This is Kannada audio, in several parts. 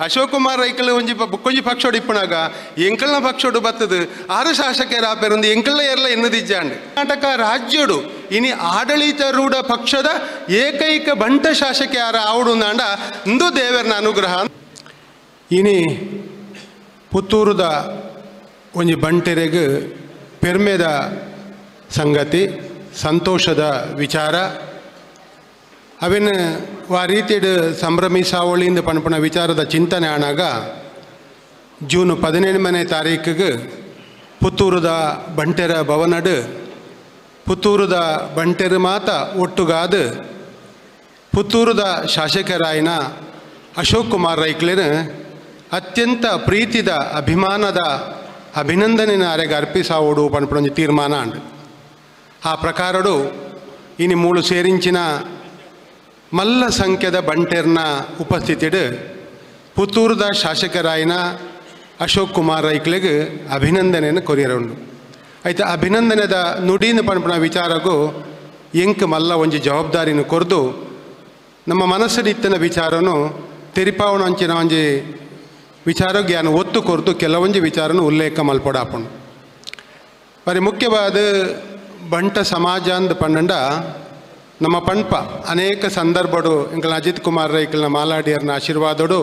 ಅಶೋಕ್ ಕುಮಾರ್ ರೈಕಲ್ ಒಂಜಿ ಬುಕ್ಕೊಂಜಿ ಪಕ್ಷೋಡು ಇಪ್ಪನಾಗ ಎಂಕಲ್ನ ಪಕ್ಷೋಡು ಬತ್ತದು 6 ಶಾಸಕರ ಆಪೆರೊಂದು ಎಂಕಲ್ನ ಎಲ್ಲ ಎನ್ನದಿಜ್ಜಾಂಡ್ ಕರ್ನಾಟಕ ರಾಜ್ಯೋಡು ಇನಿ ಆಡಳಿತಾರೂಢ ಪಕ್ಷದ ಏಕೈಕ ಬಂಟ ಶಾಸಕ ಯಾರ ಆವಡು ನಾಂಡ ಇಂದು ದೇವರನ ಅನುಗ್ರಹ ಇನಿ ಪುತ್ತೂರುದ ಒಂಜಿ ಬಂಟೆರೆಗ್ ಪೆರ್ಮೆದ ಸಂಗತಿ ಸಂತೋಷದ ವಿಚಾರ ಅವೇನು ಆ ರೀತಿಯಡು ಸಂಭ್ರಮಿಸಾವಳಿಯಿಂದ ಪಣಪಣ ವಿಚಾರದ ಚಿಂತನೆ ಆನಾಗ ಜೂನ್ 17ನೇ ತಾರೀಕಿಗೆ ಪುತ್ತೂರುದ ಬಂಟೆರ ಭವನಡು ಪುತ್ತೂರುದ ಬಂಟೆರು ಮಾತ ಒಟ್ಟುಗಾದ ಪುತ್ತೂರುದ ಶಾಸಕರಾಯಿನ ಅಶೋಕ್ ಕುಮಾರ್ ರೈಕ್ಲೆನ ಅತ್ಯಂತ ಪ್ರೀತಿದ ಅಭಿಮಾನದ ಅಭಿನಂದನೆನ ಅರೆಗೆ ಅರ್ಪಿಸಾವೋಡು ಪಣಪಣೊಂದು ತೀರ್ಮಾನ ಅಂಡು ಆ ಪ್ರಕಾರಡು ಇನ್ನು 3 ಸೇರಿಂಚಿನ ಮಲ್ಲ ಸಂಖ್ಯೆದ ಬಂಟೆರ್ನ ಉಪಸ್ಥಿತಿಡು ಪುತ್ತೂರುದ ಶಾಸಕರಾಯಿನ ಅಶೋಕ್ ಕುಮಾರ್ ರೈಕ್ಲೆಗೆ ಅಭಿನಂದನೆಯನ್ನು ಕೊರಿಯರುಂಡು ಐತೆ ಅಭಿನಂದನೆದ ನುಡಿನ ಪಣಪಣ ವಿಚಾರಗೂ ಎಂಕ್ ಮಲ್ಲ ಒಂಜಿ ಜವಾಬ್ದಾರಿನ ಕೊರ್ದು ನಮ್ಮ ಮನಸ್ಸಡಿತ್ತಿನ ವಿಚಾರನು ತೆರಿಪಾವಣ ಅಂಚಿನ ಒಂಜಿ ವಿಚಾರಕ್ಕೆ ಯಾನು ಒತ್ತು ಕೊರ್ದು ಕೆಲವೊಂಜಿ ವಿಚಾರನು ಉಲ್ಲೇಖ ಮಲ್ಪೊಡಾಪುಂಡು ಬರೀ ಮುಖ್ಯವಾದ ಬಂಟ ಸಮಾಜ ಅಂದ ಪಂಡ ನಮ್ಮ ಪಂಪ ಅನೇಕ ಸಂದರ್ಭಡು ಎಂಕಲ ಅಜಿತ್ ಕುಮಾರ್ ರೈಕಲ್ನ ಮಾಲಾಡಿಯರ್ನ ಆಶೀರ್ವಾದಡು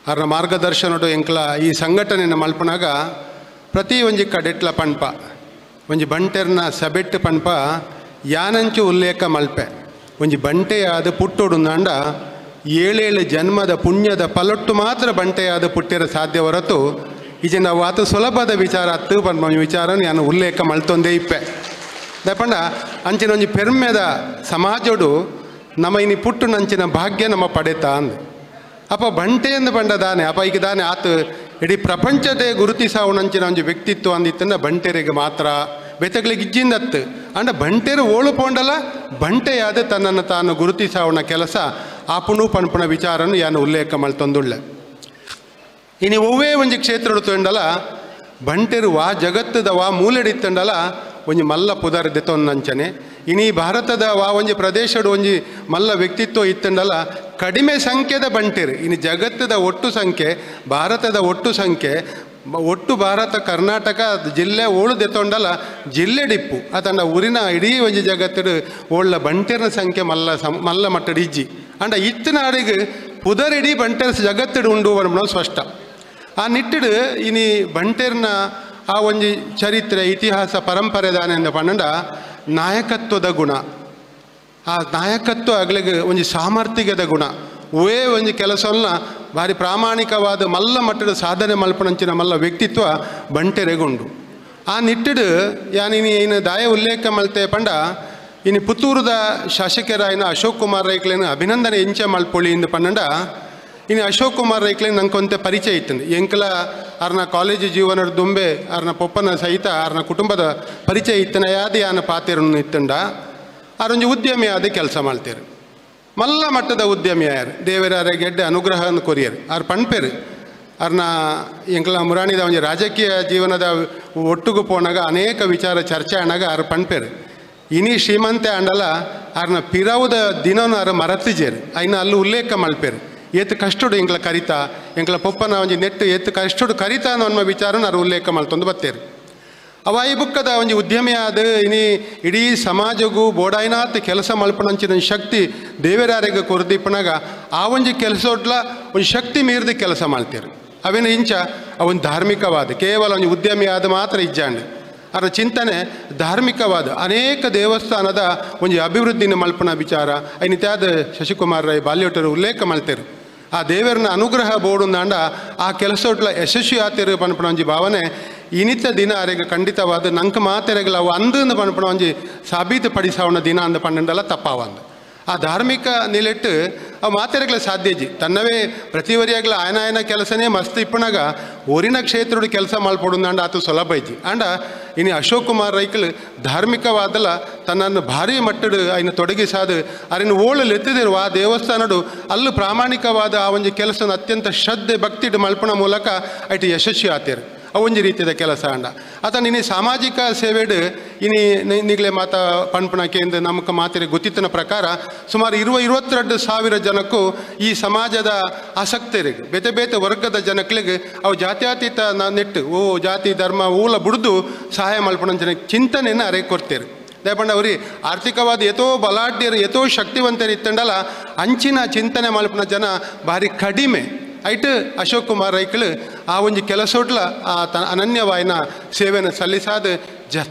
ಅವ್ರನ್ನ ಮಾರ್ಗದರ್ಶನಡು ಎಂಕಲ ಈ ಸಂಘಟನೆಯನ್ನು ಮಲ್ಪನಾಗ ಪ್ರತಿ ಒಂಜಿ ಕಡೆಟ್ಲ ಪಂಪ ಒಂಜಿ ಬಂಟೆರ್ನ ಸಬೆಟ್ಟು ಪಂಪ ಯಾನಂಚು ಉಲ್ಲೇಖ ಮಲ್ಪೆ ಒಂಜಿ ಬಂಟೆಯಾದ ಪುಟ್ಟೋಡು ನಾಂಡ 7 ಜನ್ಮದ ಪುಣ್ಯದ ಫಲೊಟ್ಟು ಮಾತ್ರ ಬಂಟೆಯಾದ ಪುಟ್ಟಿರ ಸಾಧ್ಯ ಹೊರತು ಈಜೆ ನಾವು ಆತ ಸುಲಭದ ವಿಚಾರ ಹತ್ತು ಪಂಪ ವಿಚಾರ ನಾನು ಉಲ್ಲೇಖ ಮಲ್ತೊಂದೇ ಇಪ್ಪೆ ದಪಂಡ ಅಂಚಿನ ಒಂಜಿ ಪೆರ್ಮೆದ ಸಮಾಜೋಡು ನಮ್ಮ ಇನಿ ಪುಟ್ಟು ನಂಚಿನ ಭಾಗ್ಯ ನಮ್ಮ ಪಡೆತಾ ಅಂದು ಅಪ್ಪ ಬಂಟೆ ಎಂದು ಪಂಡ ದಾನೆ ಅಪ್ಪ ಈಗ ದಾನೆ ಆತು ಇಡೀ ಪ್ರಪಂಚದೇ ಗುರುತಿಸಾವಣಂಚಿನ ಒಂಜಿ ವ್ಯಕ್ತಿತ್ವ ಅಂದಿತ್ತಂದ ಬಂಟೆರಿಗೆ ಮಾತ್ರ ಬೆತಗಳಿಗೆ ಇಜ್ಜಿಂದತ್ತು ಅಂಡ ಬಂಟೆರು ಓಳು ಪೋಂಡಲ್ಲ ಬಂಟೆಯಾದ ತನ್ನನ್ನು ತಾನು ಗುರುತಿಸಾವಣ ಕೆಲಸ ಆಪುಣು ಪಣಪುಣ ವಿಚಾರನು ಯಾನು ಉಲ್ಲೇಖ ಮಲ್ತೊಂದುಳ್ಳೆ ಇನಿ ಒವ್ವೇ ಒಂಜಿ ಕ್ಷೇತ್ರ ತೊಂಡಲ್ಲ ಬಂಟೆರು ವಾ ಜಗತ್ತದ ವಾ ಮೂಲೆಡಿತ್ತಂಡಲ್ಲ ಒಂಜಿ ಮಲ್ಲ ಪುದರ್ ದೆತೊಂದಂಚನೆ ಇನಿ ಭಾರತದ ವಾ ಒಂಜಿ ಪ್ರದೇಶಡು ಒಂಜಿ ಮಲ್ಲ ವ್ಯಕ್ತಿತ್ವ ಇತ್ತಂಡಲ್ಲ ಕಡಿಮೆ ಸಂಖ್ಯೆದ ಬಂಟೆರು ಇನಿ ಜಗತ್ತದ ಒಟ್ಟು ಸಂಖ್ಯೆ ಭಾರತದ ಒಟ್ಟು ಸಂಖ್ಯೆ ಒಟ್ಟು ಭಾರತ ಕರ್ನಾಟಕ ಜಿಲ್ಲೆ ಓಳು ದೆತೊಂಡಲ್ಲ ಜಿಲ್ಲೆ ಡಿಪ್ಪು ಅತಂಡ ಊರಿನ ಇಡೀ ಒಂಜಿ ಜಗತ್ತಡು ಓಳ್ಳ ಬಂಟೆರ್ನ ಸಂಖ್ಯೆ ಮಲ್ಲ ಮಟ್ಟಡು ಇಜ್ಜಿ ಅಂಡ ಇತ್ತಿನ ಅಡಿಗೆ ಪುದರ್ ಇಡೀ ಬಂಟೆರ್ ಜಗತ್ತಡು ಉಂಡು ಅನ್ನೋ ಸ್ಪಷ್ಟ ಆ ನಿಟ್ಟಿಡು ಇನಿ ಬಂಟೆರ್ನ ಆ ಒಂಜಿ ಚರಿತ್ರೆ ಇತಿಹಾಸ ಪರಂಪರೆದಾನೆಂದ ಪಂಡ ನಾಯಕತ್ವದ ಗುಣ ಆ ನಾಯಕತ್ವ ಆಗ್ಲಿಗೆ ಒಂಜಿ ಸಾಮರ್ಥ್ಯದ ಗುಣ ಒವೇ ಒಂಜಿ ಕೆಲಸವನ್ನ ಭಾರಿ ಪ್ರಾಮಾಣಿಕವಾದ ಮಲ್ಲ ಮಟ್ಟದ ಸಾಧನೆ ಮಲ್ಪಣಂಚಿನ ಮಲ್ಲ ವ್ಯಕ್ತಿತ್ವ ಬಂಟೆರೆಗುಂಡು ಆ ನಿಟ್ಟಿಡು ಯಾನಿನಿ ಏನು ದಾಯ ಉಲ್ಲೇಖ ಮಲ್ತೆ ಪಂಡ ಇನ್ನು ಪುತ್ತೂರುದ ಶಾಸಕರಾಯಿನ ಅಶೋಕ್ ಕುಮಾರ್ ರೈಕ್ಲೇನ ಅಭಿನಂದನೆ ಎಂಚ ಮಲ್ಪೊಳಿ ಇಂದು ಪಂಡ ಇನ್ನು ಅಶೋಕ್ ಕುಮಾರ್ ರೈಕ್ಲೇನ್ ನಂಗೆ ಕೊಂತೆ ಪರಿಚಯ ಇತ್ತಂದು ಎಂಕಲ ಅವ್ರನ್ನ ಕಾಲೇಜು ಜೀವನದ ದುಂಬೆ ಅವ್ರನ್ನ ಪೊಪ್ಪನ ಸಹಿತ ಅವ್ರನ್ನ ಕುಟುಂಬದ ಪರಿಚಯ ಇತ್ತನ ಯಾದ ಯಾನ ಪಾತಿರನ್ನು ಇತ್ತಂಡ ಅವ್ರೊಂಜಿ ಉದ್ಯಮಿ ಆದ ಕೆಲಸ ಮಾಡ್ತಾರೆ ಮಲ್ಲ ಮಟ್ಟದ ಉದ್ಯಮಿ ಯಾರು ದೇವರ ಗೆಡ್ಡೆ ಅನುಗ್ರಹವನ್ನು ಕೊರಿಯರು ಅವ್ರು ಪಣ್ಪೇರು ಅವ್ರನ್ನ ಎಂಕಲ ಮುರಾಣಿದ ಒಂಜಿ ರಾಜಕೀಯ ಜೀವನದ ಒಟ್ಟುಗು ಪೋನಾಗ ಅನೇಕ ವಿಚಾರ ಚರ್ಚೆ ಆನಾಗ ಅವ್ರು ಪಣ್ಪೇರು ಇನಿ ಶ್ರೀಮಂತೆ ಆಂಡಲ ಅವ್ರನ್ನ ಪಿರವುದ ದಿನವನ್ನು ಅವ್ರು ಮರತಿಜೇರು ಅಯ್ನ ಅಲ್ಲಿ ಉಲ್ಲೇಖ ಮಲ್ಪೇರು ಏತ್ ಕಷ್ಟೋಡು ಎಂಕ್ಲ ಕರಿತಾ ಎಂಕ್ಲ ಪೊಪ್ಪನ ಒಂಜಿ ನೆಟ್ಟು ಏತ್ ಕಷ್ಟೋಡು ಕರಿತಾ ಅನ್ನೋ ವಿಚಾರನ ಅವ್ರು ಉಲ್ಲೇಖ ಮಲ್ತೊಂದು ಬತ್ತೇರು ಅವ ಈ ಬುಕ್ಕದ ಒಂಜಿ ಉದ್ಯಮಿ ಆದ ಇನಿ ಇಡೀ ಸಮಾಜಗೂ ಬೋಡಾಯ್ನಾತ್ ಕೆಲಸ ಮಲ್ಪಣಂಚಿನ ಶಕ್ತಿ ದೇವರಾರಿಗೆ ಕೊರ್ದಿಪ್ಪನಾಗ ಆ ಒಂಜಿ ಕೆಲಸೋಡ್ಲ ಒಂದು ಶಕ್ತಿ ಮೀರಿದ ಕೆಲಸ ಮಾಡ್ತಾರೆ ಅವೇನು ಇಂಚ ಅವನ್ ಧಾರ್ಮಿಕವಾದ ಕೇವಲ ಒಂದು ಉದ್ಯಮಿ ಆದ ಮಾತ್ರ ಇಜ್ಜಾಂಡು ಅದರ ಚಿಂತನೆ ಧಾರ್ಮಿಕವಾದ ಅನೇಕ ದೇವಸ್ಥಾನದ ಒಂದು ಅಭಿವೃದ್ಧಿನ ಮಲ್ಪನ ವಿಚಾರ ಐನಿತ್ಯಾದ ಶಶಿಕುಮಾರ್ ರೈ ಬಾಲ್ಯೋಟರು ಉಲ್ಲೇಖ ಮಲ್ತೇರು ಆ ದೇವರನ್ನ ಅನುಗ್ರಹ ಬೋಡುಂದಾಂಡ ಆ ಕೆಲಸೋಟ್ಲ ಯಶಸ್ವಿ ಆತಿರು ಪನ್ಪಣ ಒಂಜಿ ಭಾವನೆ ಇನಿತ ದಿನ ಅರೆಗೆ ಖಂಡಿತವಾದ ನಂಗೆ ಮಾತೆರೆಗಳ ಅವು ಅಂದು ಪನ್ಪಣ ಒಂಜಿ ಸಾಬೀತು ಪಡಿಸಾವಣ ದಿನ ಅಂದ ಪಂಡಲ್ಲ ತಪ್ಪಾವಂದ ಆ ಧಾರ್ಮಿಕ ನಿಲೆಟ್ಟು ಅವು ಮಾತೆರೆಗಳ ಸಾಧ್ಯಜಿ ತನ್ನವೇ ಪ್ರತಿವರಿಯಾಗಲ ಆಯನ ಕೆಲಸನೇ ಮಸ್ತ್ ಇಪ್ಪನಾಗ ಊರಿನ ಕ್ಷೇತ್ರಡು ಕೆಲಸ ಮಲ್ಪೊಡುಂದಾಂಡ ಆತು ಸುಲಭ ಐತಿ ಅಂಡ ಇನ್ನು ಅಶೋಕ್ ಕುಮಾರ್ ರೈಕಲ್ ಧಾರ್ಮಿಕವಾದಲ್ಲ ತನ್ನನ್ನು ಭಾರಿ ಮಟ್ಟಡು ಅಯ್ನ ತೊಡಗಿಸಾದು ಅರಿನ ಓಳಲು ಎತ್ತಿದಿರು ಆ ದೇವಸ್ಥಾನಡು ಅಲ್ಲೂ ಪ್ರಾಮಾಣಿಕವಾದ ಆ ಒಂದು ಕೆಲಸನ ಅತ್ಯಂತ ಶ್ರದ್ಧೆ ಭಕ್ತಿಡು ಮಲ್ಪಣ ಮೂಲಕ ಐಟು ಯಶಸ್ವಿ ಆತೇರು ಅವೊಂಜಿ ರೀತಿಯ ಕೆಲಸ ಅಂಡ ಅತ ನಿನ್ನೆ ಸಾಮಾಜಿಕ ಸೇವೆಡ್ ಇನಿ ನಿಗಲೆ ಮಾತ ಪನ್ಪಣಕ್ಕೆ ಎಂದು ನಮಗೆ ಮಾತಿನ ಗೊತ್ತಿತ್ತಿನ ಪ್ರಕಾರ ಸುಮಾರು 22,000 ಜನಕ್ಕೂ ಈ ಸಮಾಜದ ಆಸಕ್ತರಿಗೆ ಬೇತೆ ಬೇತೆ ವರ್ಗದ ಜನಗಳಿಗೆ ಅವು ಜಾತ್ಯತೀತ ನೆಟ್ಟು ಜಾತಿ ಧರ್ಮ ಊಲ ಬುಡ್ದು ಸಹಾಯ ಮಲ್ಪಣ ಜನ ಚಿಂತನೆಯನ್ನು ಅರೆ ಕೊಡ್ತೇವೆ ದಯಪಂಡ ಅವ್ರಿ ಆರ್ಥಿಕವಾದ ಎತೋ ಬಲಾಢ್ಯರು ಎತೋ ಶಕ್ತಿವಂತರು ಇತ್ತಂಡಲ್ಲ ಅಂಚಿನ ಚಿಂತನೆ ಮಲ್ಪನ ಜನ ಭಾರಿ ಕಡಿಮೆ ಐಟು ಅಶೋಕ್ ಕುಮಾರ್ ರೈಕಳು ಆ ಒಂದು ಕೆಲಸೋಟ್ಲ ಅನನ್ಯವಾಯಿನ ಸೇವೆಯನ್ನು ಸಲ್ಲಿಸಾದ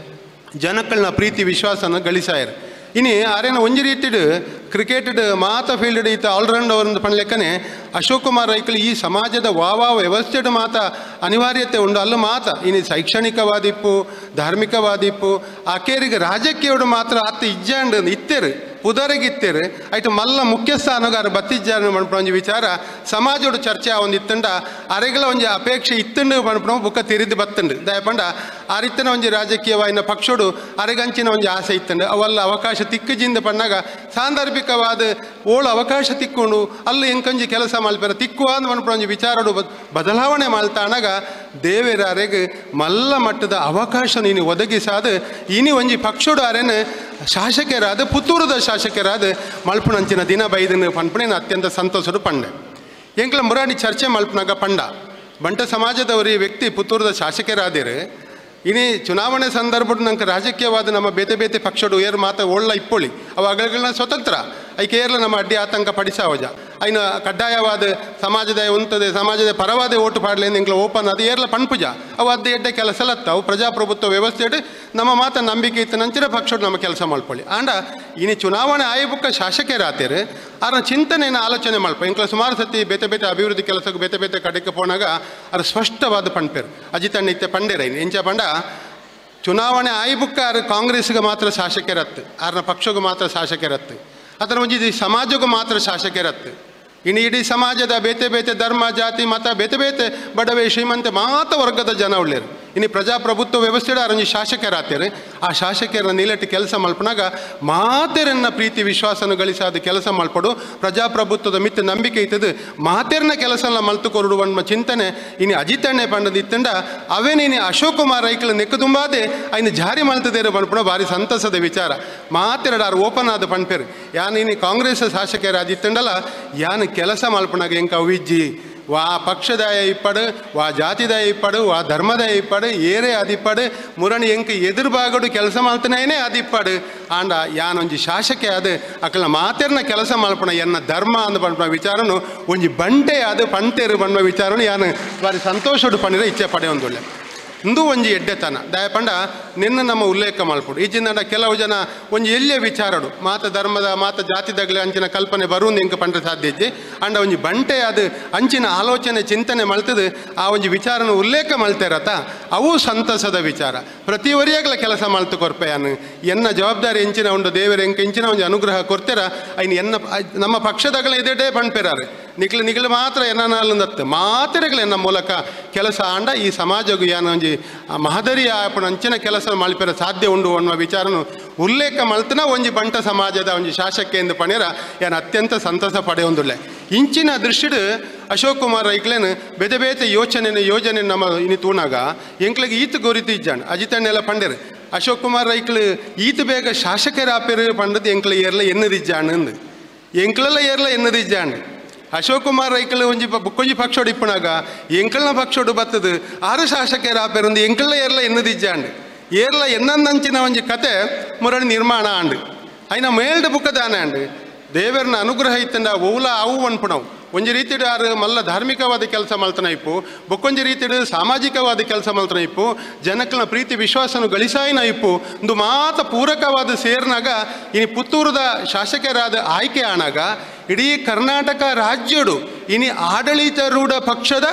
ಜನಗಳನ್ನ ಪ್ರೀತಿ ವಿಶ್ವಾಸನ ಗಳಿಸಾಯರು ಇನ್ನು ಆರೇನ ಒಂಜಿ ರೀತಿಡ್ ಕ್ರಿಕೆಟ್ ಮಾತ ಫೀಲ್ಡ್ ಈತ ಆಲ್ರೌಂಡರ್ ಅಂತ ಪಣ್ಲೆಕ್ಕನೆ ಅಶೋಕ್ ಕುಮಾರ್ ರೈಕಲ್ ಈ ಸಮಾಜದ ವ್ಯವಸ್ಥೆಡ್ ಮಾತ ಅನಿವಾರ್ಯತೆ ಉಂಡು ಅಲ್ಲ ಮಾತ ಇನ್ನು ಶೈಕ್ಷಣಿಕವಾದಿಪ್ಪು ಧಾರ್ಮಿಕವಾದಿಪ್ಪು ಆಕೇರಿಗೆ ರಾಜಕೀಯಡು ಮಾತ್ರ ಅತ್ತ ಇಜ್ಜಾಂಡ್ ಇತ್ತೇರು ಪುದರಿಗಿತ್ತೇರು ಆಯ್ತು ಮಲ್ಲ ಮುಖ್ಯ ಸ್ಥಾನಗಾರ ಬತ್ತಿಜ್ಜಾರ ಮಣ್ಪಣ ಒಂಜಿ ವಿಚಾರ ಸಮಾಜೋಡು ಚರ್ಚೆ ಒಂದು ಇತ್ತಂಡ ಅರೆಗಳ ಒಂಜಿ ಅಪೇಕ್ಷೆ ಇತ್ತಂಡು ಮಣ್ಪಣ ಬುಕ್ಕ ತಿರಿದು ಬತ್ತಂಡು ದಯಪಂಡ ಆ ರೀತಿನ ಒಂಜಿ ರಾಜಕೀಯವಾಯಿನ ಪಕ್ಷೋಡು ಅರೆಗಂಚಿನ ಒಂಜಿ ಆಸೆ ಇತ್ತಂಡು ಅವಲ್ಲ ಅವಕಾಶ ತಿಕ್ಕಜಿಂದ ಪಣ್ಣಾಗ ಸಾಂದರ್ಭಿಕವಾದ ಓಳು ಅವಕಾಶ ತಿಕ್ಕೊಂಡು ಅಲ್ಲಿ ಎಂಕೊಂಜಿ ಕೆಲಸ ಮಲ್ಪೆರ ತಿಕ್ಕುವಾದ ಮಣ್ಪಣ ಒಂಜಿ ವಿಚಾರಡು ಬದಲಾವಣೆ ಮಲ್ತಾನಾಗ ದೇವೇರಾರೆಗೆ ಮಲ್ಲ ಮಟ್ಟದ ಅವಕಾಶ ನೀನು ಒದಗಿಸಾದ ಇನಿ ಒಂಜಿ ಪಕ್ಷೋಡು ಅರೆನ ಶಾಸಕರಾದ ಪುತ್ತೂರದ ಶಾಸಕರಾದ ಮಲ್ಪುಣಂಚಿನ ದಿನ ಬೈದನು ಪನ್ಪಣೇನು ಅತ್ಯಂತ ಸಂತೋಷಡು ಪಂಡೆ ಎಂಕ್ಲ ಮುರಾಡಿ ಚರ್ಚೆ ಮಲ್ಪನಾಗ ಪಂಡ ಬಂಟ ಸಮಾಜದವರಿ ವ್ಯಕ್ತಿ ಪುತ್ತೂರದ ಶಾಸಕರಾದಿರು ಇನಿ ಚುನಾವಣೆ ಸಂದರ್ಭದ ನಂಗೆ ರಾಜಕೀಯವಾದ ನಮ್ಮ ಬೇತೆ ಬೇತೆ ಪಕ್ಷಡು ಏರ್ ಮಾತ ಒಳ್ಳ ಇಪ್ಪೊಳಿ ಅವಾಗಗಳನ್ನ ಸ್ವತಂತ್ರ ಐಕೆ ಏರ್ಲ ನಮ್ಮ ಅಡ್ಡಿ ಆತಂಕ ಪಡಿಸಾವಜ ಐನ ಕಡ್ಡಾಯವಾದ ಸಮಾಜದ ಉಂಟದೆ ಸಮಾಜದ ಪರವಾದ ಓಟು ಪಾಡ್ಲಿ ಎಂಗ್ಲ ಓಪನ್ ಅದು ಏರ್ಲ ಪಣ್ಪುಜ ಅವು ಅದೇ ಎಡ್ಡೆ ಕೆಲಸ ಲತ್ತ ಅವು ಪ್ರಜಾಪ್ರಭುತ್ವ ವ್ಯವಸ್ಥೆಡ್ ನಮ್ಮ ಮಾತ ನಂಬಿಕೆ ಇತ್ತು ನಂಚಿನ ಪಕ್ಷಡು ನಮ್ಮ ಕೆಲಸ ಮಲ್ಪೊಳ್ಳಿ ಆಂಡ ಇನಿ ಚುನಾವಣೆ ಆಯೋಗಕ್ಕ ಶಾಸಕರಾತೇರು ಅದರ ಚಿಂತನೆಯನ್ನು ಆಲೋಚನೆ ಮಲ್ಪ ಎಂಕ್ಲ ಸುಮಾರು ಸತಿ ಬೇತೆ ಬೇತೆ ಅಭಿವೃದ್ಧಿ ಕೆಲಸಕ್ಕೆ ಬೇತೆ ಬೇತೆ ಕಡೆಗೆ ಪೋನಾಗ ಅದು ಸ್ಪಷ್ಟವಾದ ಪಣ್ಪೇರು ಅಜಿತಣ್ಣ ಇತ್ತೆ ಪಂಡೇರ ಇನ್ನು ಎಂಚ ಪಂಡ ಚುನಾವಣೆ ಆಯ್ಬುಕ್ಕ ಅವ್ರು ಕಾಂಗ್ರೆಸ್ಗೆ ಮಾತ್ರ ಶಾಸಕರತ್ತು ಅವ್ರನ್ನ ಪಕ್ಷಗೂ ಮಾತ್ರ ಶಾಸಕರತ್ತು ಅದರ ಒಂಜಿ ಸಮಾಜಗೂ ಮಾತ್ರ ಶಾಸಕರತ್ತು ಇನ್ನು ಇಡೀ ಸಮಾಜದ ಬೇತೆ ಬೇತೆ ಧರ್ಮ ಜಾತಿ ಮತ ಬೇತೆ ಬೇತೆ ಬಡವೆ ಶ್ರೀಮಂತ ಮಾತ ವರ್ಗದ ಜನ ಉಳ್ಳೇರು ಇನ್ನು ಪ್ರಜಾಪ್ರಭುತ್ವ ವ್ಯವಸ್ಥೆಡ ಅರಂಜಿ ಶಾಸಕರಾತೇರು ಆ ಶಾಸಕರನ್ನ ನೀಲಟ್ಟು ಕೆಲಸ ಮಲ್ಪನಾಗ ಮಾತೆರನ್ನ ಪ್ರೀತಿ ವಿಶ್ವಾಸನ ಗಳಿಸಾದ ಕೆಲಸ ಮಲ್ಪಡು ಪ್ರಜಾಪ್ರಭುತ್ವದ ಮಿತ್ತ ನಂಬಿಕೆ ಇತ್ತದು ಮಾತೆರನ್ನ ಕೆಲಸ ಮಲ್ತು ಕೊರಡುವ ಚಿಂತನೆ ಇನ್ನು ಅಜಿತಣ್ಣೆ ಪಂಡದಿತ್ತಂಡ ಅವೇನೇನು ಅಶೋಕ್ ಕುಮಾರ್ ರೈಕಲ್ ನೆಕ್ಕು ತುಂಬಾದೆ ಐನು ಜಾರಿ ಮಲ್ತದೇರು ಪನ್ಪುಣ ಭಾರಿ ಸಂತಸದ ವಿಚಾರ ಮಾತೆರಡು ಆರು ಓಪನ್ ಆದ ಪನ್ಪೇರು ಯಾನು ಇನ್ನು ಕಾಂಗ್ರೆಸ್ ಶಾಸಕರಾದಿತ್ತಂಡಲ್ಲ ಯಾನು ಕೆಲಸ ಮಲ್ಪನಾಗ ಎಂಕ ಅವಿಜ್ಜಿ ವಾ ಪಕ್ಷದಾಯ ಇಪ್ಪಡು ವಾ ಜಾತಿದಾಯ ಇಪ್ಪಡು ವಾ ಧರ್ಮದಾಯ ಇಪ್ಪಡು ಏರೇ ಅದಿಪ್ಪಡು ಮುರಣಿ ಎಂಕ ಎದುರು ಬಾಗಡು ಕೆಲಸ ಮಲ್ತನೇನೆ ಅದಿಪ್ಪಡು ಆಂಡ ಯಾನೊಂಜಿ ಶಾಸಕೆ ಅದು ಅಕಲ್ನ ಮಾತೆರ್ನ ಕೆಲಸ ಮಲ್ಪಣ ಎನ್ನ ಧರ್ಮ ಅಂದ ಪಂಪ ವಿಚಾರನು ಒಂಜಿ ಬಂಟೆ ಅದು ಪಂಟೇರು ಬಣ್ಣ ವಿಚಾರನು ಯಾನು ಬಾರಿ ಸಂತೋಷಡು ಪಣಿರ ಇಚ್ಛೆ ಪಡೆಯೊಂದುಳ್ಳೆ ಇಂದು ಒಂಜಿ ಎಡ್ಡೆತನ ದಯಪಂಡ ನಿನ್ನ ನಮ್ಮ ಉಲ್ಲೇಖ ಮಲ್ಪಡು ಈಜಿಂದ ಕೆಲವು ಜನ ಒಂಜಿ ಎಲ್ಲಿಯ ವಿಚಾರಡು ಮಾತ ಧರ್ಮದ ಮಾತ ಜಾತಿದಾಗಲಿ ಅಂಚಿನ ಕಲ್ಪನೆ ಬರುವುದು ಎಂಕ ಪಂಡ್ರೆ ಸಾಧ್ಯ ಇಜ್ಜಿ ಅಂಡ ಒಂಜಿ ಬಂಟೆ ಅದು ಅಂಚಿನ ಆಲೋಚನೆ ಚಿಂತನೆ ಮಲ್ತದು ಆ ಒಂಜಿ ವಿಚಾರನ ಉಲ್ಲೇಖ ಮಲ್ತೇರತ ಅವು ಸಂತಸದ ವಿಚಾರ ಪ್ರತಿ ವರಿಯಾಗಲ ಕೆಲಸ ಮಲ್ತು ಕೊರ್ಪೆಯಾನು ಎನ್ನ ಜವಾಬ್ದಾರಿ ಎಂಚಿನ ಉಂಡು ದೇವರ ಎಂಕ ಇಂಚಿನ ಒಂಜಿ ಅನುಗ್ರಹ ಕೊಡ್ತೇರ ಐನು ಎನ್ನ ನಮ್ಮ ಪಕ್ಷದಾಗಲ ಎದೆಡೆ ಪಣ್ಪೇರಾರೆ ನಿಗ್ಲು ಮಾತ್ರ ಎನ್ನತ್ತು ಮಾತೆರೆಗಳು ಎನ್ನ ಮೂಲಕ ಕೆಲಸ ಆಂಡ ಈ ಸಮಾಜಗೂ ಯಾನೊಂಜಿ ಮಹದರಿ ಆಪಣ ಅಂಚಿನ ಕೆಲಸ ಮಲ್ಪೆರ ಸಾಧ್ಯ ಉಂಡು ಅನ್ನುವ ವಿಚಾರನು ಉಲ್ಲೇಖ ಮಲ್ತನ ಒಂಜಿ ಬಂಟ ಸಮಾಜದ ಒಂಜಿ ಶಾಸಕ ಎಂದು ಪಣಿರ ಯಾನು ಅತ್ಯಂತ ಸಂತಸ ಪಡೆಯೊಂದುಳ್ಳೆ ಇಂಚಿನ ದೃಷ್ಟಿಡು ಅಶೋಕ್ ಕುಮಾರ್ ರೈಕ್ಲೇನು ಬೇತೆ ಬೇತೆ ಯೋಜನೆ ನಮ್ಮ ಇನ್ನು ತೂಣಾಗ ಎಂಕ್ಲಿಗೆ ಈತ ಗೊರಿತು ಇಜ್ಜಾಣ ಅಜಿತಣ್ಣೆಲ್ಲ ಪಂಡೇರು ಅಶೋಕ್ ಕುಮಾರ್ ರೈಕ್ಲು ಈತ ಬೇಗ ಶಾಸಕರಾಪೇರು ಪಂಡದು ಎಂಕ್ಲ ಏರ್ಲ ಎನ್ನದಿಜ್ಜಾಣಂದು ಎಂಕ್ಲೆಲ್ಲ ಏರ್ಲ ಎನ್ನದಿಜ್ಜಾಣ ಅಶೋಕ್ ಕುಮಾರ್ ರೈಕಲ್ ಒಂಜಿ ಬುಕ್ಕೊಂಜಿ ಪಕ್ಷೋಡು ಇಪ್ಪನಾಗ ಎಂಕಲ್ನ ಪಕ್ಷೋಡು ಬತ್ತದು ಆರು ಶಾಸಕರಾಪೇರಂದು ಎಂಕಲ್ಲ ಏರ್ಲ ಎನ್ನದಿಜ್ಜಾಂಡು ಏರ್ಲ ಎನ್ನಂದಂಚಿನ ಒಂಜಿ ಕತೆ ಮುರಣಿ ನಿರ್ಮಾಣ ಆಂಡು ಐನ ಮೇಲ್ಡ್ ಬುಕ್ಕದಾನೆ ಆಂಡು ದೇವರನ ಅನುಗ್ರಹ ಇತ್ತಂಡ ಓಲ ಅವು ಅನ್ಪುಣವು ಒಂಜಿ ರೀತಿಡು ಆರು ಮಲ್ಲ ಧಾರ್ಮಿಕವಾದ ಕೆಲಸ ಮಲ್ತನ ಇಪ್ಪು ಬೊಕ್ಕೊಂಜಿ ರೀತಿಡು ಸಾಮಾಜಿಕವಾದ ಕೆಲಸ ಮಲ್ತನ ಇಪ್ಪು ಜನಕ್ಕಳ ಪ್ರೀತಿ ವಿಶ್ವಾಸನು ಗಳಿಸಾಯಿನ ಇಪ್ಪು ಒಂದು ಮಾತ ಪೂರಕವಾದ ಸೇರ್ನಾಗ ಇನ್ನು ಪುತ್ತೂರದ ಶಾಸಕರಾದ ಆಯ್ಕೆ ಆನಾಗ ಇಡೀ ಕರ್ನಾಟಕ ರಾಜ್ಯಡು ಇನಿ ಆಡಳಿತಾರೂಢ ಪಕ್ಷದ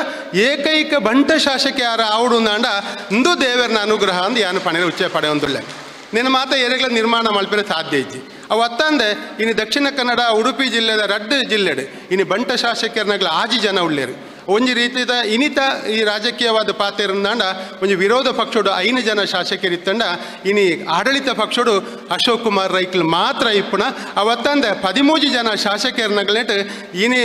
ಏಕೈಕ ಬಂಟ ಶಾಸಕ ಯಾರ ಆವಡು ನಾಂಡ ಇಂದು ದೇವರನ ಅನುಗ್ರಹ ಅಂದು ಯಾನು ಪಣೆ ಉಚ್ಚೆ ಪಡೆಯೊಂದುಳ್ಳೆ ನಿನ್ನ ಮಾತ ಏರೆಗಳ ನಿರ್ಮಾಣ ಮಲ್ಪರೆ ಸಾಧ್ಯ ಇಜ್ಜಿ ಅವು ಅತ್ತಂದೆ ಇನ್ನು ದಕ್ಷಿಣ ಕನ್ನಡ ಉಡುಪಿ ಜಿಲ್ಲೆದ ರಡ್ಡು ಜಿಲ್ಲೆಡು ಇನ್ನು ಬಂಟ ಶಾಸಕರನಾಗಲ ಆಜಿ ಜನ ಉಳ್ಳೇರು ಒಂಜಿ ರೀತಿದ ಇನಿತ ಈ ರಾಜಕೀಯವಾದ ಪಾತೆರಂದಾಂಡ ಒಂಜಿ ವಿರೋಧ ಪಕ್ಷಡು 5 ಜನ ಶಾಸಕರಿತ್ತಂಡ ಇನಿ ಆಡಳಿತ ಪಕ್ಷಡು ಅಶೋಕ್ ಕುಮಾರ್ ರೈಕಲ್ ಮಾತ್ರ ಇಪ್ಪುಣ ಅವತ್ತಂದ 13 ಜನ ಶಾಸಕರನಗಲೇಟ್ ಇನಿ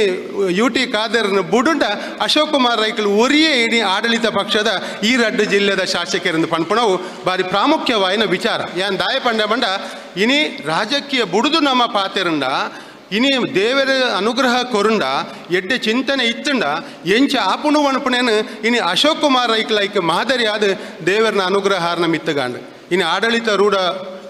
UT ಖಾದರ್ನ ಬುಡುಂಡ ಅಶೋಕ್ ಕುಮಾರ್ ರೈಕಲ್ ಒರಿಯೇ ಇನಿ ಆಡಳಿತ ಪಕ್ಷದ ಈ 2 ಜಿಲ್ಲೆದ ಶಾಸಕರಿಂದ ಪನ್ಪುಣವು ಬಾರಿ ಪ್ರಾಮುಖ್ಯವಾಯಿನ ವಿಚಾರ ಯಾನ್ ದಾಯ ಪಂಡ ಬಂಡ ಇನಿ ರಾಜಕೀಯ ಬುಡುದು ನಮ್ಮ ಪಾತೆರಂಡ ಇನಿ ದೇವರ ಅನುಗ್ರಹ ಕೊರುಂಡ ಎಡ್ಡೆ ಚಿಂತನೆ ಇತ್ತಂಡ ಎಂಚ ಆಪುಣು ಅನ್ಪುಣೇನು ಇನಿ ಅಶೋಕ್ ಕುಮಾರ್ ರೈಕ್ ಮಾದರಿ ಆದ ದೇವರನ ಅನುಗ್ರಹಾರನ ಮಿತ್ತಗಾಂಡು ಇನಿ ಆಡಳಿತ ರೂಢ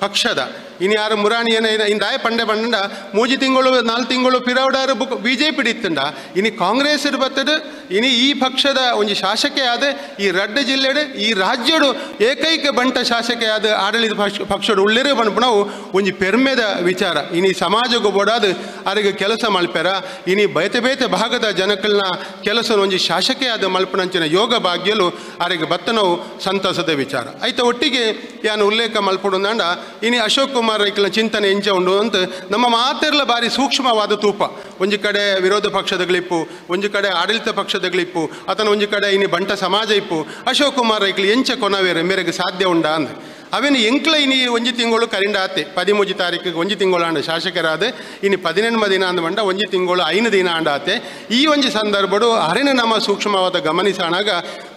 ಪಕ್ಷದ ಇನಿ ಯಾರು ಮುರಾಣಿ ಇಂದಾಯ ಪಂಡೆ ಬಂಡ 3 ತಿಂಗಳು 4 ತಿಂಗಳು ಪಿರವಡಾರು BJP ಇತ್ತಂಡ ಇನಿ ಕಾಂಗ್ರೆಸ್ ಬತ್ತದ ಇನಿ ಈ ಪಕ್ಷದ ಒಂಜಿ ಶಾಸಕೆ ಆದ ಈ 2 ಜಿಲ್ಲೆಡು ಈ ರಾಜ್ಯಡು ಏಕೈಕ ಬಂಟ ಶಾಸಕೆ ಆದ ಆಡಳಿತ ಪಕ್ಷಡು ಉಳ್ಳೇರೆ ಬಣ್ಪುಣವು ಒಂಜಿ ಪೆರ್ಮೆದ ವಿಚಾರ ಇನಿ ಸಮಾಜಗೂ ಬೋಡಾದ ಅವರಿಗೆ ಕೆಲಸ ಮಲ್ಪೆರ ಇನಿ ಬೇತೆ ಬೇತೆ ಭಾಗದ ಜನಕಲ್ನ ಕೆಲಸ ಒಂಜಿ ಶಾಸಕೆ ಆದ ಮಲ್ಪನಂಚಿನ ಯೋಗ ಭಾಗ್ಯಲು ಅವರಿಗೆ ಬತ್ತನವು ಸಂತಸದ ವಿಚಾರ ಐತೆ ಒಟ್ಟಿಗೆ ಯಾನು ಉಲ್ಲೇಖ ಮಲ್ಪಡುಂದಂಡ ಇನಿ ಅಶೋಕ್ ಕುಮಾರ್ ರೈಕಲ್ನ ಚಿಂತನೆ ಎಂಚ ಉಂಡು ಅಂತ ನಮ್ಮ ಮಾತೆರ್ಲ ಬಾರಿ ಸೂಕ್ಷ್ಮವಾದ ತೂಪ ಒಂಜಿ ಕಡೆ ವಿರೋಧ ಪಕ್ಷದಗಳಿಪ್ಪು ಒಂಜಿ ಕಡೆ ಆಡಳಿತ ಪಕ್ಷದಗಳಿಪ್ಪು ಅಥವಾ ಒಂಜಿ ಕಡೆ ಇನಿ ಬಂಟ ಸಮಾಜ ಇಪ್ಪು ಅಶೋಕ್ ಕುಮಾರ್ ರೈಕಲ್ ಎಂಚ ಕೊನವೇರೆ ಮೇರೆಗೆ ಸಾಧ್ಯ ಉಂಡ ಅಂದ ಅವೇನು ಎಂಕ್ಲ ಇನಿ ಒಂಜಿ ತಿಂಗಳು ಕರಿಂಡ ಆತೆ 13 ತಾರೀಕಿಗೆ ಒಂಜಿ ತಿಂಗಳು ಆಂಡ ಶಾಸಕರಾದ ಇನಿ 14ಮ ದಿನ ಅಂದ ಬಂಡ ಒಂಜಿ ತಿಂಗಳು 5 ದಿನ ಆಂಡ ಆತೆ ಈ ಒಂಜಿ ಸಂದರ್ಭಡು ಅರೆನ ನಮ್ಮ ಸೂಕ್ಷ್ಮವಾದ ಗಮನಿಸಾಣಾಗ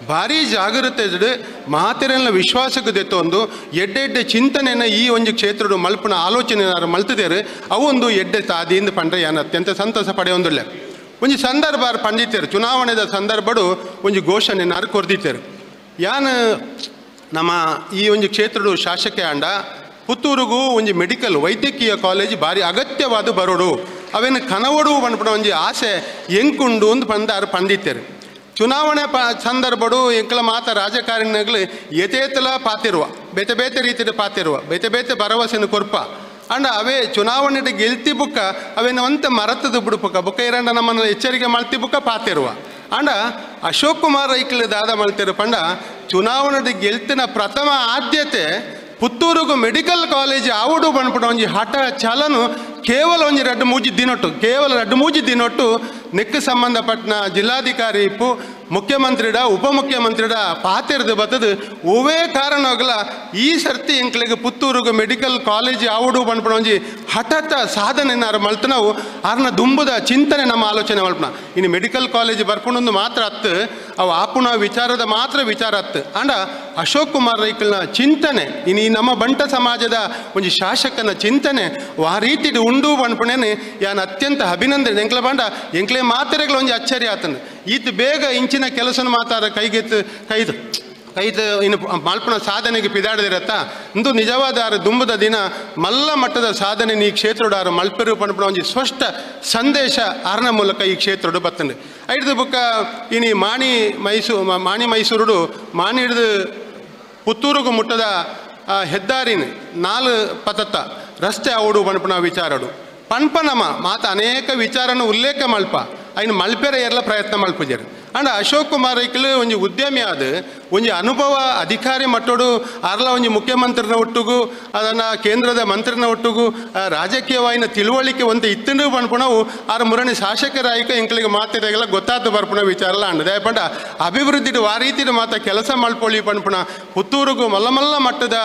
ಭಾರಿ ಜಾಗೃತೆ ಮಾತೆರೆಲ್ಲ ವಿಶ್ವಾಸಕ್ಕೆ ದೆತ್ತೊಂದು ಎಡ್ಡೆ ಚಿಂತನೆಯನ್ನು ಈ ಒಂಜಿ ಕ್ಷೇತ್ರಡು ಮಲ್ಪನ ಆಲೋಚನೆ ಮಲ್ತಿದ್ದೇರು ಅವೊಂದು ಎಡ್ಡೆ ತಾದಿಯಿಂದ ಪಂಡ್ರೆ ಯಾನು ಅತ್ಯಂತ ಸಂತಸ ಪಡೆಯೊಂದಿಲ್ಲ ಒಂಜಿ ಸಂದರ್ಭ ಪಂಡಿತರು ಚುನಾವಣೆದ ಸಂದರ್ಭಡು ಒಂಜಿ ಘೋಷಣೆ ಕೊರ್ದಿತ್ತೇರು ಯಾನು ನಮ್ಮ ಈ ಒಂಜಿ ಕ್ಷೇತ್ರಡು ಶಾಸಕ ಆಂಡ ಪುತ್ತೂರಿಗೂ ಒಂಜಿ ಮೆಡಿಕಲ್ ವೈದ್ಯಕೀಯ ಕಾಲೇಜ್ ಭಾರಿ ಅಗತ್ಯವಾದ ಬರೋಡು ಅವೇನು ಕನವಡು ಪಂಡ್ಪಡ ಒಂಜಿ ಆಸೆ ಎಂಕುಂಡು ಅಂತ ಪಂದಾರು ಪಂಡಿತರು ಚುನಾವಣೆ ಸಂದರ್ಭಡು ಎಂಕಲ ಮಾತ ರಾಜಕಾರಣಿಗಳು ಯಥೇತಲ ಪಾತಿರುವ ಬೇತೆ ಬೇತೆ ರೀತಿಯ ಪಾತಿರುವ ಬೇತೆ ಬೇತೆ ಭರವಸೆನ ಕೊರ್ಪ ಅಂಡ ಅವೇ ಚುನಾವಣೆ ಗೆಲ್ತಿ ಬುಕ್ಕ ಅವೇನು ಅಂತ ಮರತದ ಬಿಡುಪುಕ್ಕ ಬುಕ್ಕ ಇರಂಡ ನಮ್ಮನ್ನು ಎಚ್ಚರಿಕೆ ಮಾಡ್ತಿ ಬುಕ್ಕ ಪಾತಿರುವ ಅಂಡ ಅಶೋಕ್ ಕುಮಾರ್ ರೈಕಲ್ ದಾದ ಮಲ್ತಿರು ಪಂಡ ಚುನಾವಣೆ ಗೆಲ್ತಿನ ಪ್ರಥಮ ಆದ್ಯತೆ ಪುತ್ತೂರಿಗೂ ಮೆಡಿಕಲ್ ಕಾಲೇಜ್ ಆವುಡು ಬಂದ್ಬಿಟ್ಟು ಒಂಜಿ ಹಠ ಚಾಲನು ಕೇವಲ ಒಂಜಿ 2-3 ದಿನೊಟ್ಟು ಕೇವಲ 2-3 ದಿನೊಟ್ಟು ನೆಕ್ ಸಂಬಂಧಪಟ್ಟ ಜಿಲ್ಲಾಧಿಕಾರಿ ಇಪ್ಪು ಮುಖ್ಯಮಂತ್ರಿಡ ಉಪಮುಖ್ಯಮಂತ್ರಿಡ ಪಾತಿರ್ದು ಬತ್ತದು ಒವೇ ಕಾರಣವಾಗಲ ಈ ಸರ್ತಿ ಎಂಕ್ಲಿಗೆ ಪುತ್ತೂರಿಗೂ ಮೆಡಿಕಲ್ ಕಾಲೇಜ್ ಆವುಡು ಬಂದ್ಬಿಟ್ಟು ಒಂಜಿ ಹಠಾತ್ ಸಾಧನೆ ಮಲ್ತು ನಾವು ಆರ್ನ ದುಂಬುದ ಚಿಂತನೆ ನಮ್ಮ ಆಲೋಚನೆ ಮಲ್ಪನ ಇನ್ನು ಮೆಡಿಕಲ್ ಕಾಲೇಜ್ ಬರ್ಪುಣೊಂದು ಮಾತ್ರ ಹತ್ತು ಅವು ಆಪುಣ ವಿಚಾರದ ಮಾತ್ರ ವಿಚಾರ ಹತ್ತು ಅಂಡ ಅಶೋಕ್ ಕುಮಾರ್ ರೈಕಲ್ನ ಚಿಂತನೆ ಇನ್ನು ಈ ನಮ್ಮ ಬಂಟ ಸಮಾಜದ ಒಂಜಿ ಶಾಸಕನ ಚಿಂತನೆ ಆ ರೀತಿ ಉಂಡು ಬಂಡ್ಪಣೇನೆ ಯಾನು ಅತ್ಯಂತ ಅಭಿನಂದನೆ ಎಂಕ್ಲ ಬಂಡ ಎಂಕ್ಲೆ ಮಾತ್ರೆಗಳು ಒಂಜಿ ಅಚ್ಚರಿ ಆತನು ಈತ ಬೇಗ ಇಂಚಿನ ಕೆಲಸನ ಮಾತಾಡ ಕೈದು ಇನ್ನು ಮಲ್ಪನ ಸಾಧನೆಗೆ ಪಿದಾಡದಿರತ್ತ ಇಂದು ನಿಜವಾದ ದುಂಬದ ದಿನ ಮಲ್ಲ ಮಟ್ಟದ ಸಾಧನೆ ಈ ಕ್ಷೇತ್ರಡು ಮಲ್ಪೆರು ಪಂಪಣ ಒಂಜಿ ಸ್ಪಷ್ಟ ಸಂದೇಶ ಆರ್ನ ಮೂಲಕ ಈ ಕ್ಷೇತ್ರಡು ಬತ್ತಂಡು ಐದು ಬುಕ್ಕ ಇನಿ ಮಾಣಿ ಮೈಸೂರುಡು ಮಾಣಿ ಹಿಡಿದು ಪುತ್ತೂರಿಗೂ ಮುಟ್ಟದ ಹೆದ್ದಾರಿನ 4 ಪತತ್ತ ರಸ್ತೆ ಅವಡು ಪಂಪಣ ವಿಚಾರಡು ಪಂಪನಮ ಮಾತ ಅನೇಕ ವಿಚಾರನ ಉಲ್ಲೇಖ ಮಲ್ಪ ಐನು ಮಲ್ಪೆರ ಎಲ್ಲ ಪ್ರಯತ್ನ ಮಲ್ಪುಜರು ಅಂಡ್ ಅಶೋಕ್ ಕುಮಾರ್ ರೈಕಲ್ ಒಂಜಿ ಉದ್ಯಮಿ ಆದ ಒಂಜಿ ಅನುಭವ ಅಧಿಕಾರಿ ಮಟ್ಟೋಡು ಅರ್ಲ ಒಂಜಿ ಮುಖ್ಯಮಂತ್ರಿನ ಒಟ್ಟುಗು ಅದನ್ನು ಕೇಂದ್ರದ ಮಂತ್ರಿನ ಒಟ್ಟುಗು ರಾಜಕೀಯವಾಯಿನ ತಿಳುವಳಿಕೆ ಒಂದು ಇತ್ತಂಡು ಪನ್ಪುಣವು ಆರ ಮುರಣಿ ಶಾಸಕರಾಯಿಕ ಎಂಕ್ಲಿಗೆ ಮಾತಿದಾಗೆಲ್ಲ ಗೊತ್ತಾದ ಬರ್ಪುಣ ವಿಚಾರ ಅಂಡ್ ದಯಪಂಡ ಅಭಿವೃದ್ಧಿ ಆ ರೀತಿಯ ಮಾತ ಕೆಲಸ ಮಲ್ಪೊಳಿ ಪನ್ಪುಣ ಪುತ್ತೂರಿಗೂ ಮಲ್ಲ ಮಟ್ಟದ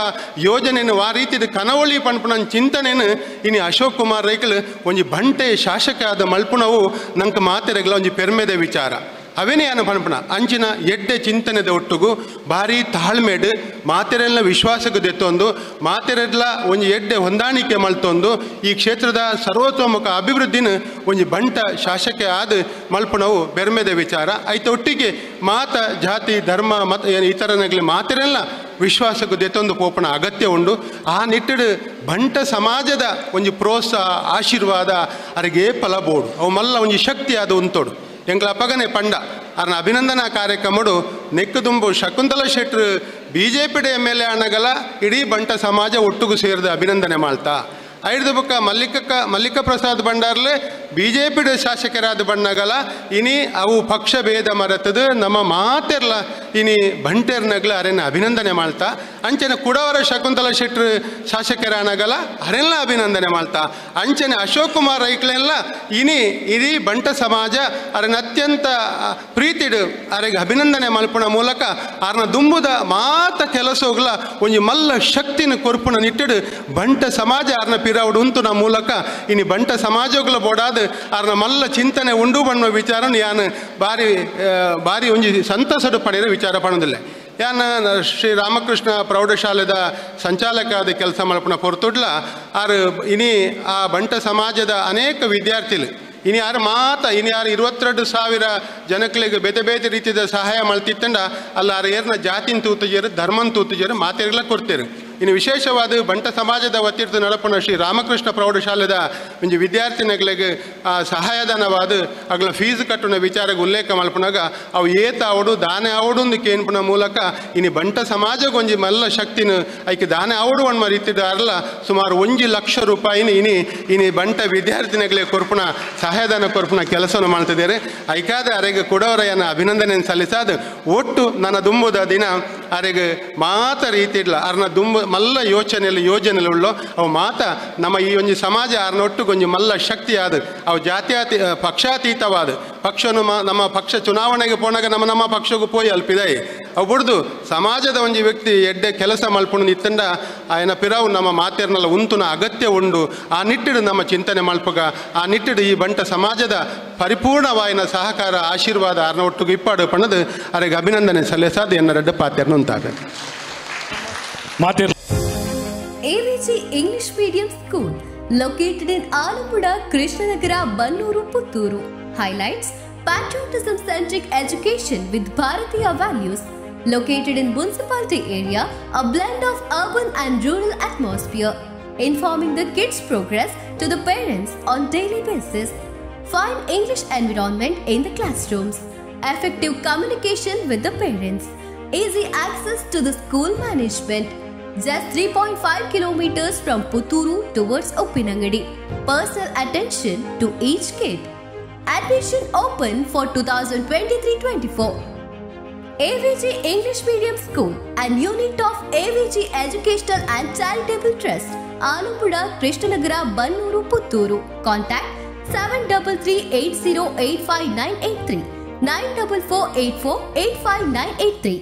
ಯೋಜನೆಯನ್ನು ಆ ರೀತಿಯ ಕನವಳಿ ಪನ್ಪುಣ ಚಿಂತನೆಯನ್ನು ಇನ್ನು ಅಶೋಕ್ ಕುಮಾರ್ ರೈಕಲ್ ಒಂಜಿ ಬಂಟೆ ಶಾಸಕ ಆದ ಮಲ್ಪುಣವು ನಂಗೆ ಮಾತಿರಗಲ ಒಂಜಿ ಪೆರ್ಮೆದ ವಿಚಾರ ಅವೇನೇ ಯಾನು ಪನ್ಪಣ ಅಂಚಿನ ಎಡ್ಡೆ ಚಿಂತನೆದ ಒಟ್ಟುಗು ಭಾರಿ ತಾಳ್ಮೆಡು ಮಾತೆರೆಲ್ಲ ವಿಶ್ವಾಸಕ್ಕೆ ದೆತ್ತೊಂದು ಮಾತೆರೆಲ್ಲ ಒಂಜಿ ಎಡ್ಡೆ ಹೊಂದಾಣಿಕೆ ಮಲ್ತೊಂದು ಈ ಕ್ಷೇತ್ರದ ಸರ್ವತೋಮುಖ ಅಭಿವೃದ್ಧಿನ ಒಂಜಿ ಬಂಟ ಶಾಸಕ ಆದ ಮಲ್ಪಣವು ಬೆರ್ಮೆದ ವಿಚಾರ ಐತ ಒಟ್ಟಿಗೆ ಮಾತ ಜಾತಿ ಧರ್ಮ ಮತ ಇತರನಗಲಿ ಮಾತೆರೆಲ್ಲ ವಿಶ್ವಾಸಕ್ಕೆ ದೆತ್ತೊಂದು ಪೋಪಣ ಅಗತ್ಯ ಉಂಡು ಆ ನಿಟ್ಟಿಡು ಬಂಟ ಸಮಾಜದ ಒಂಜಿ ಪ್ರೋತ್ಸಾಹ ಆಶೀರ್ವಾದ ಅರಿಗೆ ಫಲ ಬೋಡು ಅವು ಮಲ್ಲ ಒಂಜಿ ಶಕ್ತಿ ಆದ ಉಂತೋಡು ಎಂಗ್ಲ ಅಪ್ಪಗನೆ ಪಂಡ ಅರ್ನ ಅಭಿನಂದನಾ ಕಾರ್ಯಕ್ರಮಡು ನೆಕ್ಕದುಂಬು ಶಕುಂತಲಾ ಶೆಟ್ರು BJP MLA ಅನ್ನಗಲ ಇಡೀ ಬಂಟ ಸಮಾಜ ಒಟ್ಟುಗು ಸೇರಿದ ಅಭಿನಂದನೆ ಮಾಡ್ತಾ ಐದು ಬುಕ್ಕ ಮಲ್ಲಿಕ ಪ್ರಸಾದ್ ಭಂಡಾರ್ಲೆ BJP ಶಾಸಕರಾದ ಬಣ್ಣಗಲ ಇನಿ ಅವು ಪಕ್ಷ ಭೇದ ಮರೆತದು ನಮ್ಮ ಮಾತೆರ್ಲ ಇನಿ ಬಂಟೆರ್ನಗ್ಲ ಅರೆನ ಅಭಿನಂದನೆ ಮಾಡ್ತಾ ಅಂಚನೆ ಕುಡವರ ಶಕುಂತಲಾ ಶೆಟ್ರು ಶಾಸಕರಾನಗಲ ಅರೆಲ್ಲ ಅಭಿನಂದನೆ ಮಾಡ್ತಾ ಅಂಚನೆ ಅಶೋಕ್ ಕುಮಾರ್ ರೈಕ್ಲೆಲ್ಲ ಇನಿ ಇಡೀ ಬಂಟ ಸಮಾಜ ಅರನ ಅತ್ಯಂತ ಪ್ರೀತಿಡು ಅರೆಗೆ ಅಭಿನಂದನೆ ಮಲ್ಪುಣ ಮೂಲಕ ಅರ್ನ ದುಂಬುದ ಮಾತ ಕೆಲಸ ಹೋಗ್ಲ ಒಂಜಿ ಮಲ್ಲ ಶಕ್ತಿನ ಕೊರ್ಪುಣ ನಿಟ್ಟಿಡು ಬಂಟ ಸಮಾಜ ಅರ್ನ ಪಿರವುಡು ಉಂತುನ ಮೂಲಕ ಇನಿ ಬಂಟ ಸಮಾಜಗಳ ಬೋಡಾದ ಅರ್ನ ಮಲ್ಲ ಚಿಂತನೆ ಉಂಡು ಬಣ್ಣ ವಿಚಾರ ಯಾನು ಬಾರಿ ಒಂಜಿ ಸಂತಸಡು ಪಡೆದ ವಿಚಾರ ಪಣೋದಿಲ್ಲ ಯಾನ ಶ್ರೀ ರಾಮಕೃಷ್ಣ ಪ್ರೌಢಶಾಲೆದ ಸಂಚಾಲಕ ಆದ ಕೆಲಸ ಮಲ್ಪನ ಹೊರತುಡ್ಲ ಆರು ಇನಿ ಆ ಬಂಟ ಸಮಾಜದ ಅನೇಕ ವಿದ್ಯಾರ್ಥಿಗಳು ಇನಿ ಯಾರು ಇನಿ ಯಾರು 22,000 ಜನಗಳಿಗೆ ಬೇತೆ ಬೇತೆ ರೀತಿಯ ಸಹಾಯ ಮಾಡ್ತಿತ್ತಂಡ ಅಲ್ಲ ಆರು ಏರ್ನ ಜಾತಿನ ತೂತುಜರು ಧರ್ಮನ ತೂತುಜರು ಮಾತೆರ್ಗಳ ಕೊಡ್ತೇರು ಇನ್ನು ವಿಶೇಷವಾದ ಬಂಟ ಸಮಾಜದ ವತಿರ್ದು ನಡಪನ ಶ್ರೀ ರಾಮಕೃಷ್ಣ ಪ್ರೌಢಶಾಲೆದ ಒಂಜಿ ವಿದ್ಯಾರ್ಥಿನಿಗಳಿಗೆ ಸಹಾಯಧನವಾದ ಅಗ್ಲ ಫೀಸ್ ಕಟ್ಟುನ ವಿಚಾರಕ್ಕೆ ಉಲ್ಲೇಖ ಮಲ್ಪನಾಗ ಅವು ಏತ ಅವಡು ದಾನೆ ಅವಡು ಕೇನ್ಪುನ ಮೂಲಕ ಇನ್ನು ಬಂಟ ಸಮಾಜಕ್ಕೆ ಒಂಜಿ ಮಲ್ಲ ಶಕ್ತಿನ ಐಕೆ ದಾನೆ ಅವಡು ಅಣ್ಣ ರೀತಿದ ಅರ್ಲ ಸುಮಾರು 1 ಲಕ್ಷ ರೂಪಾಯಿನ ಇನಿ ಬಂಟ ವಿದ್ಯಾರ್ಥಿನಿಗಳಿಗೆ ಕೊರ್ಪುನ ಸಹಾಯಧನ ಕೊರ್ಪುನ ಕೆಲಸವನ್ನು ಮಾಡ್ತಿದ್ದಾರೆ ಐಕಾದ ಅರೆಗೆ ಕೊಡೋರಯ್ಯನ ಅಭಿನಂದನೆ ಸಲ್ಲಿಸಾದ ಒಟ್ಟು ನನ್ನ ದುಂಬುದ ದಿನ ಅರೆಗೆ ಮಾತ ರೀತಿಡ್ಲ ಅರ್ನ ದುಂಬು ಮಲ್ಲ ಯೋಜನೆಯಲ್ಲಿ ಉಳ್ಳೋ ಅವು ಮಾತ ನಮ್ಮ ಈ ಒಂಜಿ ಸಮಾಜ ಅರ್ನೊಟ್ಟುಗೊಂಜಿ ಮಲ್ಲ ಶಕ್ತಿ ಆದ ಅವು ಪಕ್ಷಾತೀತವಾದ ಪಕ್ಷನು ನಮ್ಮ ಪಕ್ಷ ಚುನಾವಣೆಗೆ ಪೋನಾಗ ನಮ್ಮ ಪಕ್ಷಗೂ ಪೋಯಿ ಅಲ್ಪಿದಾಯಿ ಅವು ಬಿಡ್ದು ಸಮಾಜದ ಒಂಜಿ ವ್ಯಕ್ತಿ ಎಡ್ಡೆ ಕೆಲಸ ಮಲ್ಪುಣ ನಿತ್ತಂಡ ಆಯನ ಪಿರಾವು ನಮ್ಮ ಮಾತೇರ್ನಲ್ಲ ಉಂತುನ ಅಗತ್ಯ ಉಂಡು ಆ ನಿಟ್ಟಿಡು ನಮ್ಮ ಚಿಂತನೆ ಮಲ್ಪಗ ಆ ನಿಟ್ಟಿಡು ಈ ಬಂಟ ಸಮಾಜದ ಪರಿಪೂರ್ಣವಾಯಿನ ಸಹಕಾರ ಆಶೀರ್ವಾದ ಅರ್ನ ಒಟ್ಟಿಗೆ ಇಪ್ಪಾಡು ಪಣದು ಅರೆಗೆ ಅಭಿನಂದನೆ ಸಲ್ಲಿಸಾದ ಎನ್ನರಡ್ಡ ಪಾತ್ಯರ್ನ ಉಂಟಾಗ AVG English Medium School located in Alappuzha, Krishnanagara, Bannuru, Putturu. Highlights: patriotism-centric education with Bharatiya values. Located in municipality area, a blend of urban and rural atmosphere. Informing the kids' progress to the parents on daily basis. Fine English environment in the classrooms. Effective communication with the parents. Easy access to the school management. Just 3.5 kilometers from Putturu towards Uppinangadi. Personal attention to each kid. Admission open for 2023-24. AVG English Medium School, an unit of AVG Educational and Charitable Trust, Alappuzha, Krishnanagara, Bannuru, Putturu. Contact 7338085983 94484 85983.